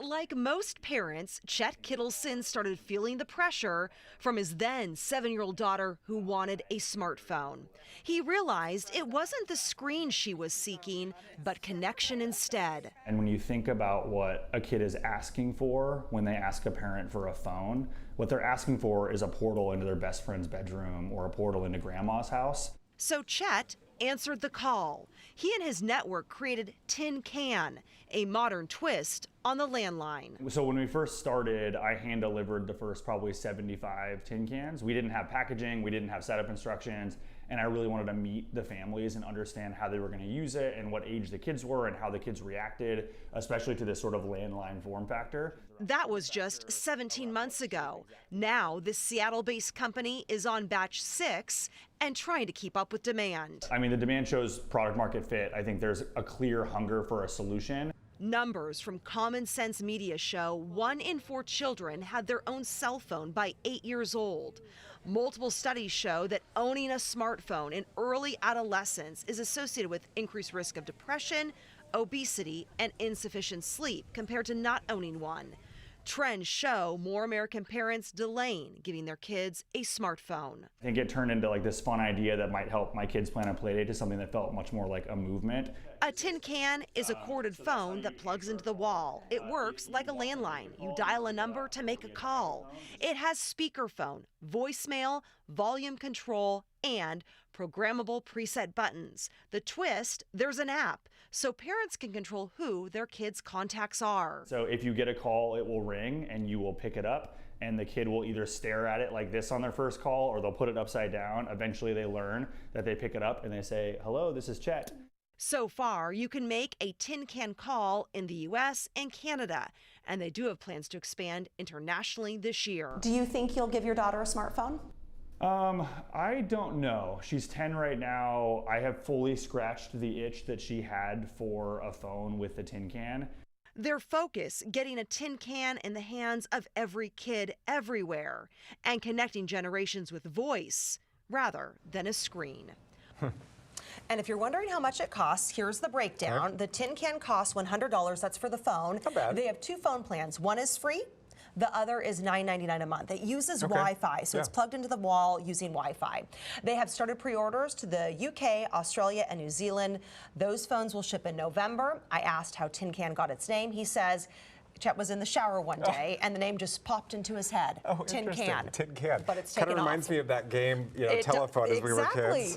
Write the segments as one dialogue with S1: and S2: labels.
S1: Like most parents, Chet Kittleson started feeling the pressure from his then 7-year-old daughter who wanted a smartphone. He realized it wasn't the screen she was seeking, but connection instead.
S2: And when you think about what a kid is asking for when they ask a parent for a phone, what they're asking for is a portal into their best friend's bedroom or a portal into grandma's house.
S1: So Chet answered the call. He and his network created Tin Can, a modern twist on the landline.
S2: So when we first started, I hand-delivered the first probably 75 tin cans. We didn't have packaging, we didn't have setup instructions, and I really wanted to meet the families and understand how they were going to use it and what age the kids were and how the kids reacted, especially to this sort of landline form factor.
S1: That was just 17 months ago. Now, this Seattle-based company is on batch 6 and trying to keep up with demand.
S2: I mean, the demand shows product market fit. I think there's a clear hunger for a solution.
S1: Numbers from Common Sense Media show 1 in 4 children had their own cell phone by 8 years old. Multiple studies show that owning a smartphone in early adolescence is associated with increased risk of depression, obesity, and insufficient sleep compared to not owning one. Trends show more American parents delaying giving their kids a smartphone.
S2: I think it turned into like this fun idea that might help my kids plan a play date to something that felt much more like a movement.
S1: A Tin Can is a corded phone that plugs into the wall. It works like a landline. You dial a number to make a call. It has speakerphone, voicemail, volume control, and programmable preset buttons. The twist, there's an app, so parents can control who their kids' contacts are.
S2: So if you get a call, it will ring and you will pick it up, and the kid will either stare at it like this on their first call or they'll put it upside down. Eventually they learn that they pick it up and they say, "Hello, this is Chet."
S1: So far, you can make a Tin Can call in the U.S. and Canada, and they do have plans to expand internationally this year.
S3: Do you think you'll give your daughter a smartphone?
S2: I don't know. She's 10 right now. I have fully scratched the itch that she had for a phone with the tin can.
S1: Their focus, getting a tin can in the hands of every kid everywhere and connecting generations with voice rather than a screen.
S3: And if you're wondering how much it costs, here's the breakdown.
S4: Okay.
S3: The Tin Can costs $100. That's for the phone.
S4: Not bad.
S3: They have 2 phone plans. One is free. The other is $9.99 a month. It uses Wi-Fi, so it's plugged into the wall using Wi-Fi. They have started pre-orders to the UK, Australia, and New Zealand. Those phones will ship in November. I asked how Tin Can got its name. He says Chet was in the shower one day, and the name just popped into his head.
S4: Oh,
S3: Tin
S4: interesting.
S3: Can.
S4: Tin Can.
S3: But it's
S4: kind
S3: taken
S4: of reminds
S3: off.
S4: me of that game, telephone as we were kids.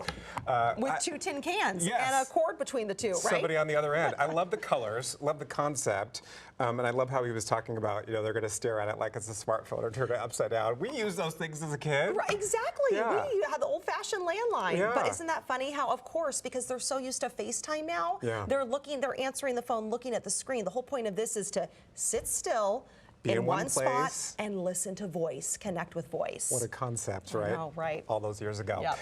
S3: With 2 tin cans
S4: yes.
S3: and a cord between the 2, right?
S4: Somebody on the other end. I love the colors, love the concept, and I love how he was talking about, they're going to stare at it like it's a smartphone or turn it upside down. We used those things as a kid.
S3: Right, exactly.
S4: Yeah.
S3: We had the old-fashioned landline.
S4: Yeah.
S3: But isn't that funny how, of course, because they're so used to FaceTime now, they're answering the phone, looking at the screen. The whole point of this is to sit still,
S4: be in one
S3: spot
S4: place
S3: and listen to voice, connect with voice.
S4: What a concept, right?
S3: I know, right?
S4: All those years ago.
S3: Yep.